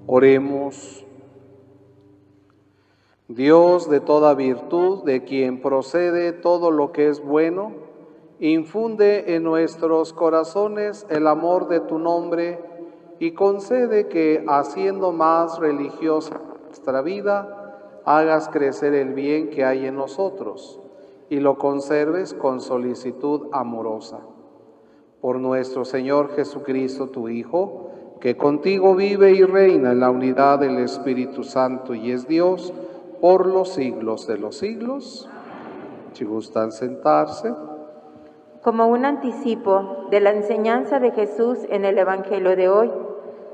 Oremos. Dios de toda virtud, de quien procede todo lo que es bueno, infunde en nuestros corazones el amor de tu nombre y concede que, haciendo más religiosa nuestra vida, hagas crecer el bien que hay en nosotros y lo conserves con solicitud amorosa. Por nuestro Señor Jesucristo, tu Hijo, que contigo vive y reina en la unidad del Espíritu Santo y es Dios por los siglos de los siglos. Si gustan sentarse. Como un anticipo de la enseñanza de Jesús en el Evangelio de hoy,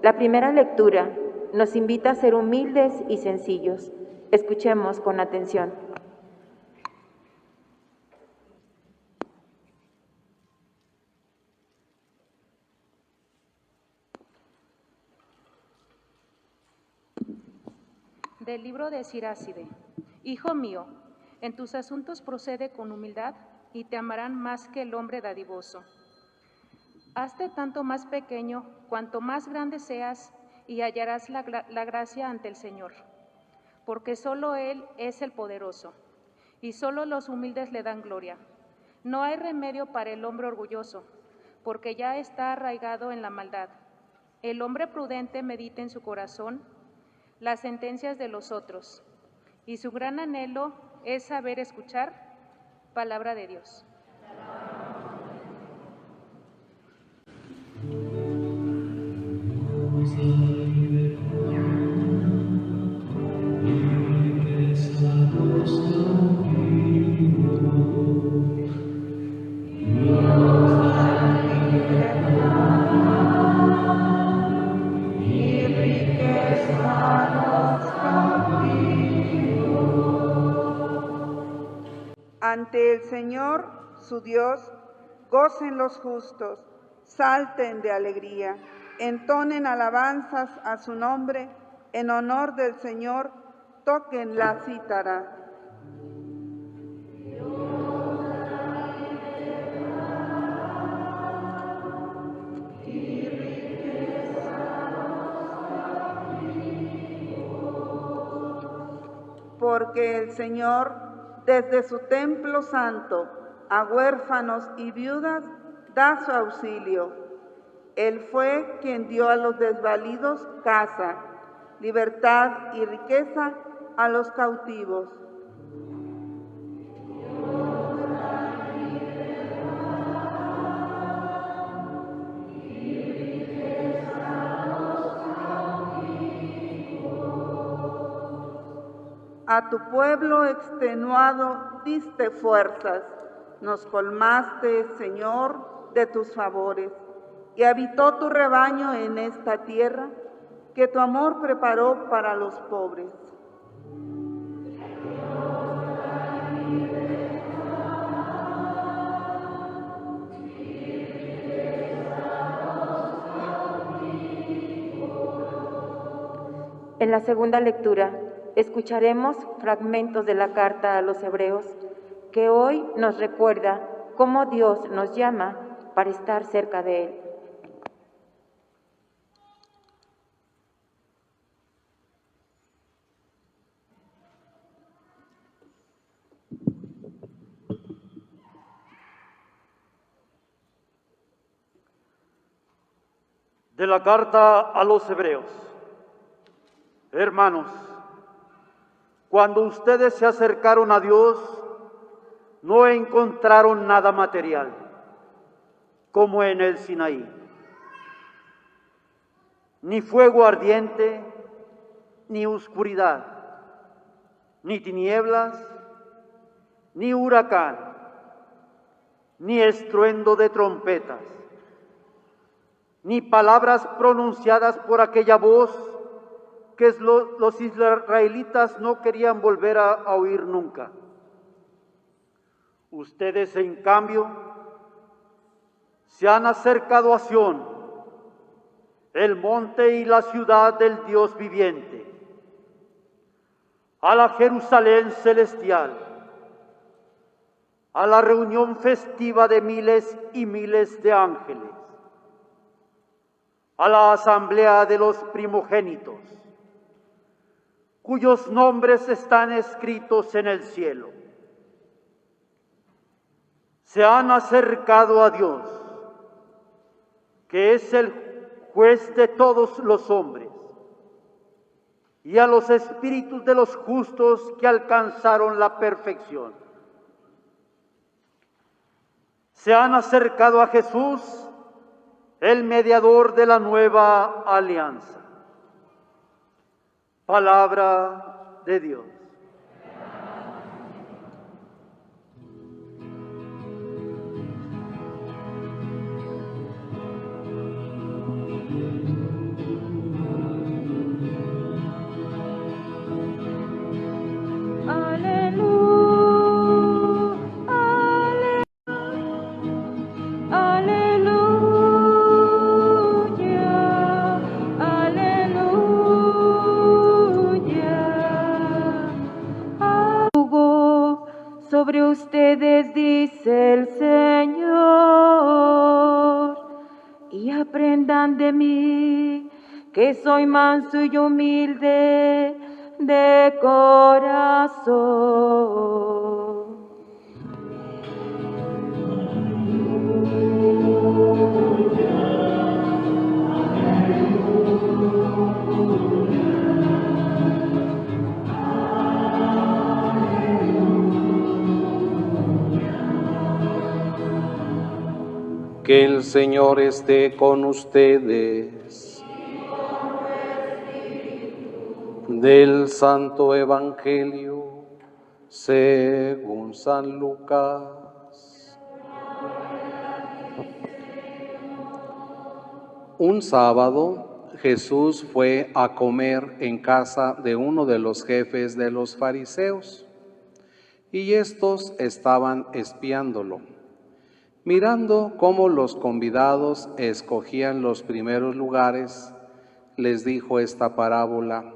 la primera lectura nos invita a ser humildes y sencillos. Escuchemos con atención. Del libro de Siráside. Hijo mío, en tus asuntos procede con humildad y te amarán más que el hombre dadivoso. Hazte tanto más pequeño cuanto más grande seas y hallarás la gracia ante el Señor, porque solo Él es el poderoso y solo los humildes le dan gloria. No hay remedio para el hombre orgulloso, porque ya está arraigado en la maldad. El hombre prudente medita en su corazón las sentencias de los otros, y su gran anhelo es saber escuchar palabra de Dios. Ante el Señor, su Dios, gocen los justos, salten de alegría, entonen alabanzas a su nombre, en honor del Señor, toquen la cítara. Porque el Señor, desde su templo santo, a huérfanos y viudas da su auxilio. Él fue quien dio a los desvalidos casa, libertad y riqueza a los cautivos. A tu pueblo extenuado diste fuerzas, nos colmaste, Señor, de tus favores, y habitó tu rebaño en esta tierra que tu amor preparó para los pobres. En la segunda lectura, escucharemos fragmentos de la carta a los Hebreos que hoy nos recuerda cómo Dios nos llama para estar cerca de Él. De la carta a los Hebreos. Hermanos, cuando ustedes se acercaron a Dios, no encontraron nada material, como en el Sinaí, ni fuego ardiente, ni oscuridad, ni tinieblas, ni huracán, ni estruendo de trompetas, ni palabras pronunciadas por aquella voz que los israelitas no querían volver a oír nunca. Ustedes, en cambio, se han acercado a Sión, el monte y la ciudad del Dios viviente, a la Jerusalén celestial, a la reunión festiva de miles y miles de ángeles, a la asamblea de los primogénitos, cuyos nombres están escritos en el cielo. Se han acercado a Dios, que es el juez de todos los hombres, y a los espíritus de los justos que alcanzaron la perfección. Se han acercado a Jesús, el mediador de la nueva alianza. Palabra de Dios. Sobre ustedes dice el Señor, y aprendan de mí, que soy manso y humilde de corazón. Que el Señor esté con ustedes. Del Santo Evangelio según San Lucas. Un sábado Jesús fue a comer en casa de uno de los jefes de los fariseos, y estos estaban espiándolo. Mirando cómo los convidados escogían los primeros lugares, les dijo esta parábola: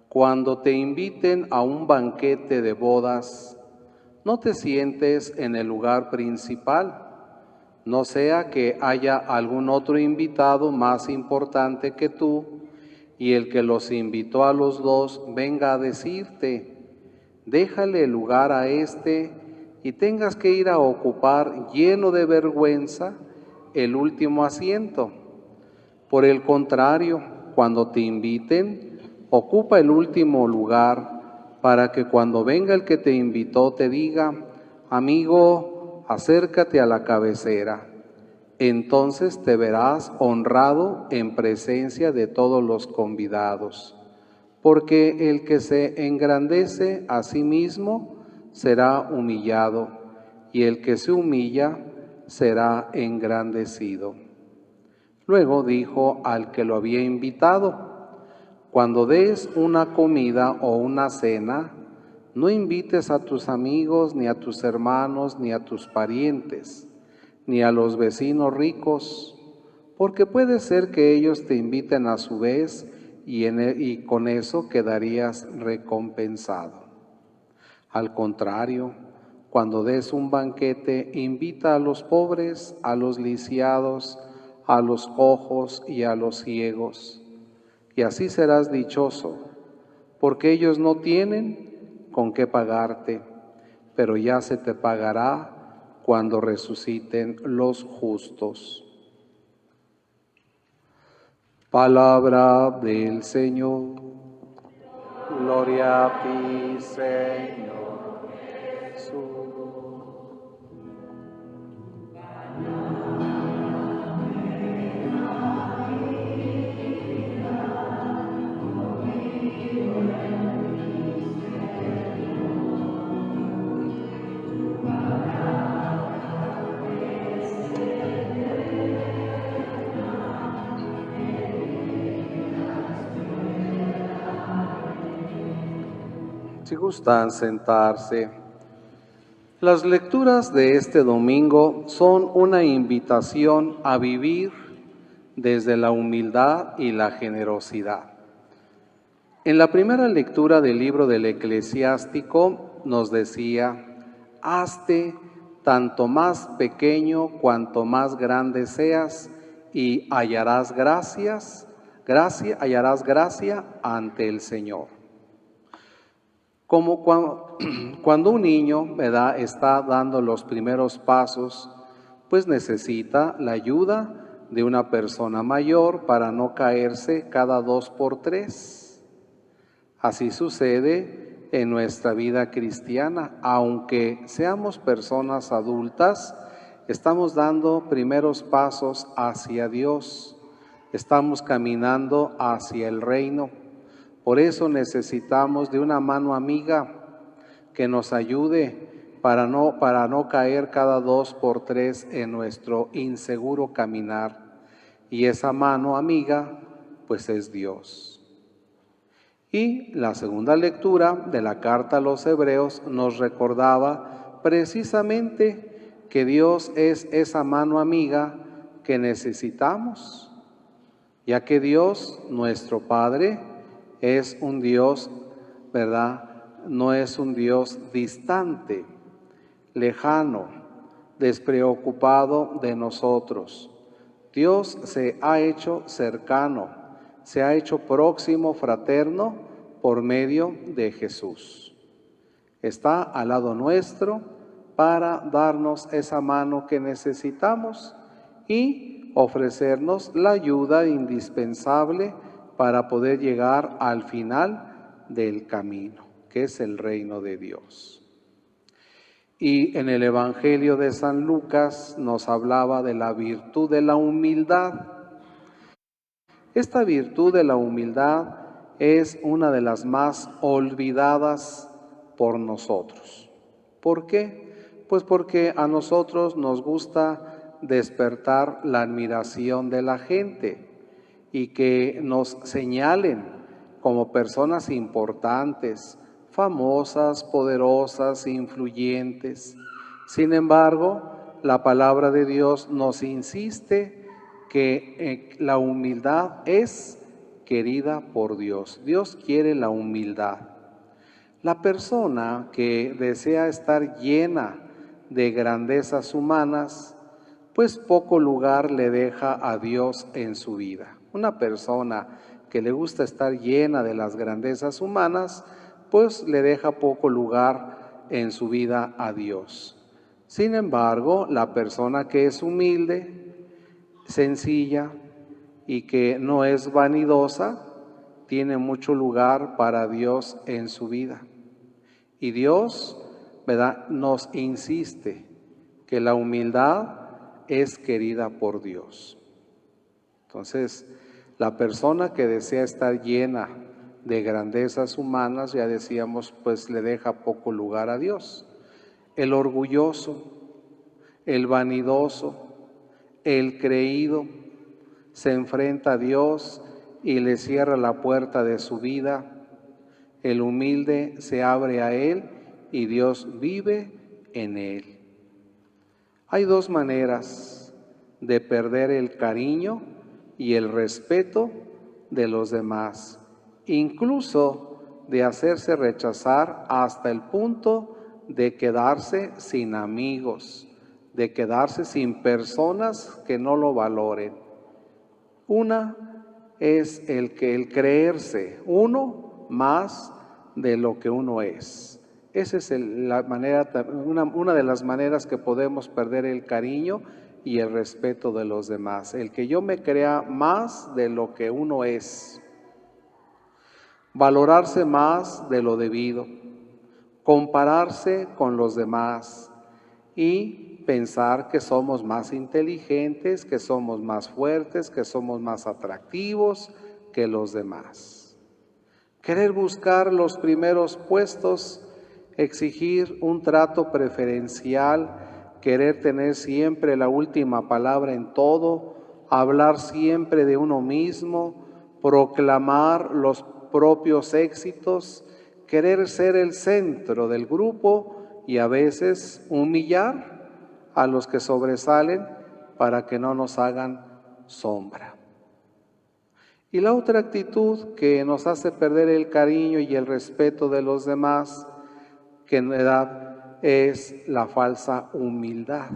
cuando te inviten a un banquete de bodas, no te sientes en el lugar principal, no sea que haya algún otro invitado más importante que tú, y el que los invitó a los dos venga a decirte: déjale el lugar a este, y tengas que ir a ocupar, lleno de vergüenza, el último asiento. Por el contrario, cuando te inviten, ocupa el último lugar, para que cuando venga el que te invitó te diga: amigo, acércate a la cabecera. Entonces te verás honrado en presencia de todos los convidados. Porque el que se engrandece a sí mismo será humillado, y el que se humilla será engrandecido. Luego dijo al que lo había invitado: cuando des una comida o una cena, no invites a tus amigos, ni a tus hermanos, ni a tus parientes, ni a los vecinos ricos, porque puede ser que ellos te inviten a su vez, y con eso quedarías recompensado. Al contrario, cuando des un banquete, invita a los pobres, a los lisiados, a los cojos y a los ciegos, y así serás dichoso, porque ellos no tienen con qué pagarte, pero ya se te pagará cuando resuciten los justos. Palabra del Señor. Gloria a ti, Señor Jesús. Si gustan sentarse. Las lecturas de este domingo son una invitación a vivir desde la humildad y la generosidad. En la primera lectura del libro del Eclesiástico nos decía: hazte tanto más pequeño cuanto más grande seas, y hallarás hallarás gracia ante el Señor. Como cuando un niño, ¿verdad?, está dando los primeros pasos, pues necesita la ayuda de una persona mayor para no caerse cada 2 por 3. Así sucede en nuestra vida cristiana. Aunque seamos personas adultas, estamos dando primeros pasos hacia Dios. Estamos caminando hacia el reino. Por eso necesitamos de una mano amiga que nos ayude para no caer cada 2 por 3 en nuestro inseguro caminar. Y esa mano amiga, pues es Dios. Y la segunda lectura de la carta a los Hebreos nos recordaba precisamente que Dios es esa mano amiga que necesitamos, ya que Dios, nuestro Padre, es un Dios, ¿verdad? No es un Dios distante, lejano, despreocupado de nosotros. Dios se ha hecho cercano, se ha hecho próximo, fraterno, por medio de Jesús. Está al lado nuestro para darnos esa mano que necesitamos y ofrecernos la ayuda indispensable para poder llegar al final del camino, que es el reino de Dios. Y en el Evangelio de San Lucas nos hablaba de la virtud de la humildad. Esta virtud de la humildad es una de las más olvidadas por nosotros. ¿Por qué? Pues porque a nosotros nos gusta despertar la admiración de la gente y que nos señalen como personas importantes, famosas, poderosas, influyentes. Sin embargo, la palabra de Dios nos insiste que la humildad es querida por Dios. Dios quiere la humildad. La persona que desea estar llena de grandezas humanas, pues poco lugar le deja a Dios en su vida. Una persona que le gusta estar llena de las grandezas humanas, pues le deja poco lugar en su vida a Dios. Sin embargo, la persona que es humilde, sencilla y que no es vanidosa, tiene mucho lugar para Dios en su vida. Y Dios, ¿verdad?, nos insiste que la humildad es querida por Dios. Entonces, la persona que desea estar llena de grandezas humanas, ya decíamos, pues le deja poco lugar a Dios. El orgulloso, el vanidoso, el creído, se enfrenta a Dios y le cierra la puerta de su vida. El humilde se abre a Él y Dios vive en él. Hay 2 maneras de perder el cariño y el respeto de los demás, incluso de hacerse rechazar hasta el punto de quedarse sin amigos, de quedarse sin personas que no lo valoren. Una es el creerse uno más de lo que uno es. Esa es una de las maneras que podemos perder el cariño y el respeto de los demás. El que yo me crea más de lo que uno es. Valorarse más de lo debido. Compararse con los demás y pensar que somos más inteligentes, que somos más fuertes, que somos más atractivos que los demás. Querer buscar los primeros puestos, exigir un trato preferencial, querer tener siempre la última palabra en todo, hablar siempre de uno mismo, proclamar los propios éxitos, querer ser el centro del grupo y a veces humillar a los que sobresalen para que no nos hagan sombra. Y la otra actitud que nos hace perder el cariño y el respeto de los demás, que en realidad es la falsa humildad.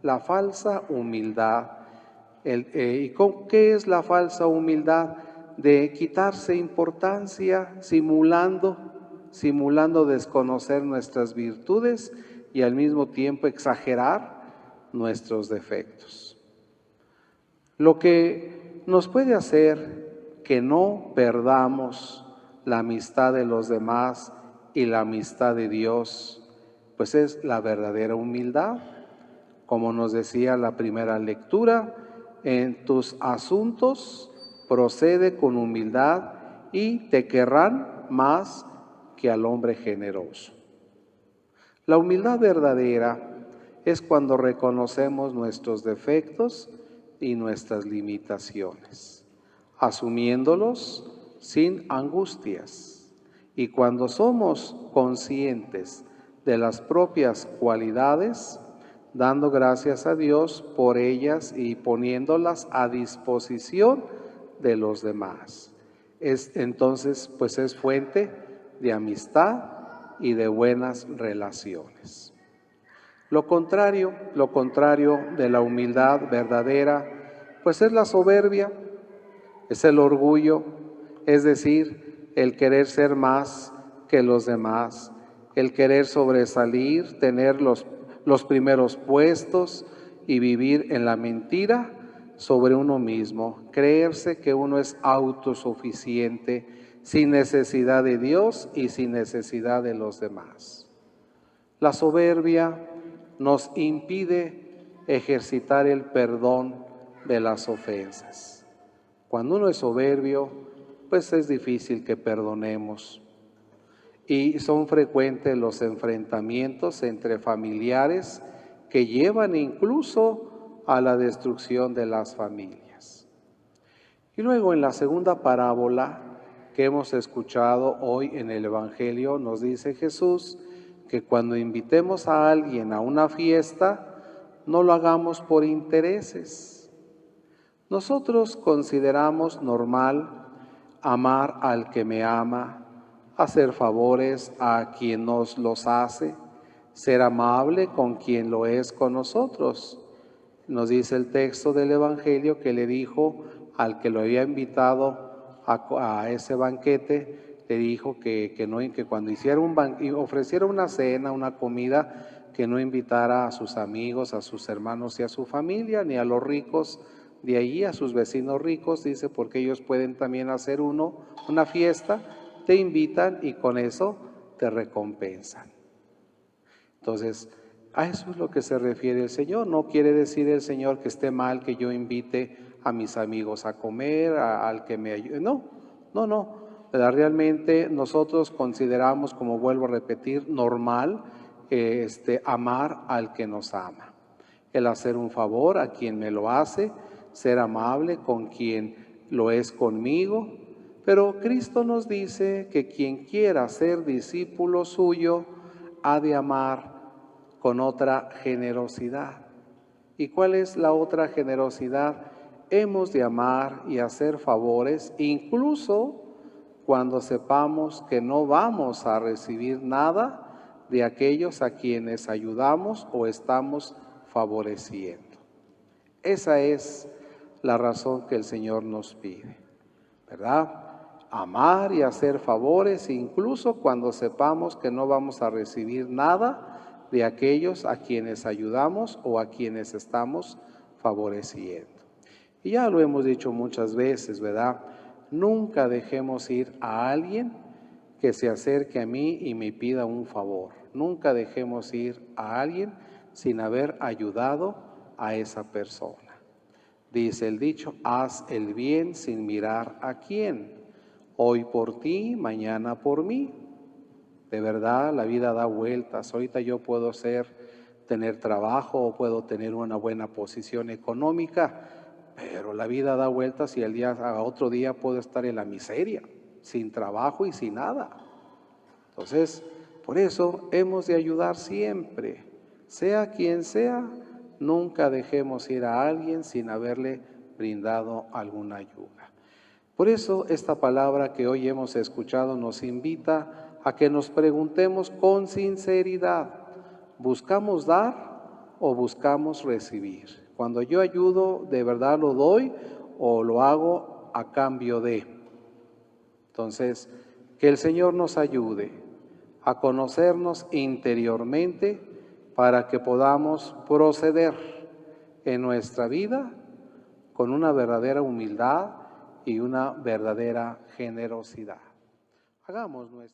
La falsa humildad ¿Qué es la falsa humildad? De quitarse importancia simulando desconocer nuestras virtudes y al mismo tiempo exagerar nuestros defectos. Lo que nos puede hacer que no perdamos la amistad de los demás y la amistad de Dios, pues es la verdadera humildad. Como nos decía la primera lectura, en tus asuntos procede con humildad y te querrán más que al hombre generoso. La humildad verdadera es cuando reconocemos nuestros defectos y nuestras limitaciones, asumiéndolos sin angustias. Y cuando somos conscientes de las propias cualidades, dando gracias a Dios por ellas y poniéndolas a disposición de los demás. Entonces, pues es fuente de amistad y de buenas relaciones. Lo contrario de la humildad verdadera, pues es la soberbia, es el orgullo, es decir, el querer ser más que los demás, el querer sobresalir, tener los primeros puestos y vivir en la mentira sobre uno mismo, creerse que uno es autosuficiente, sin necesidad de Dios y sin necesidad de los demás. La soberbia nos impide ejercitar el perdón de las ofensas. Cuando uno es soberbio, pues es difícil que perdonemos. Y son frecuentes los enfrentamientos entre familiares que llevan incluso a la destrucción de las familias. Y luego en la segunda parábola que hemos escuchado hoy en el Evangelio, nos dice Jesús que cuando invitemos a alguien a una fiesta, no lo hagamos por intereses. Nosotros consideramos normal amar al que me ama, hacer favores a quien nos los hace, ser amable con quien lo es con nosotros. Nos dice el texto del Evangelio que le dijo al que lo había invitado a ese banquete, le dijo que cuando ofreciera una cena, una comida, que no invitara a sus amigos, a sus hermanos y a su familia, ni a los ricos de allí, a sus vecinos ricos, dice, porque ellos pueden también hacer una fiesta, te invitan y con eso te recompensan. Entonces, a eso es lo que se refiere el Señor. No quiere decir el Señor que esté mal que yo invite a mis amigos a comer, al que me ayude. No. Realmente nosotros consideramos, como vuelvo a repetir, normal amar al que nos ama. El hacer un favor a quien me lo hace, ser amable con quien lo es conmigo. Pero Cristo nos dice que quien quiera ser discípulo suyo ha de amar con otra generosidad. ¿Y cuál es la otra generosidad? Hemos de amar y hacer favores, incluso cuando sepamos que no vamos a recibir nada de aquellos a quienes ayudamos o estamos favoreciendo. Esa es la razón que el Señor nos pide, ¿verdad? Amar y hacer favores, incluso cuando sepamos que no vamos a recibir nada de aquellos a quienes ayudamos o a quienes estamos favoreciendo. Y ya lo hemos dicho muchas veces, ¿verdad? Nunca dejemos ir a alguien que se acerque a mí y me pida un favor. Nunca dejemos ir a alguien sin haber ayudado a esa persona. Dice el dicho, haz el bien sin mirar a quién. Hoy por ti, mañana por mí. De verdad, la vida da vueltas. Ahorita yo puedo tener trabajo o puedo tener una buena posición económica, pero la vida da vueltas y a otro día puedo estar en la miseria, sin trabajo y sin nada. Entonces, por eso hemos de ayudar siempre, sea quien sea, nunca dejemos ir a alguien sin haberle brindado alguna ayuda. Por eso esta palabra que hoy hemos escuchado nos invita a que nos preguntemos con sinceridad, ¿buscamos dar o buscamos recibir? Cuando yo ayudo, ¿de verdad lo doy o lo hago a cambio de? Entonces, que el Señor nos ayude a conocernos interiormente para que podamos proceder en nuestra vida con una verdadera humildad y una verdadera generosidad. Hagamos nuestra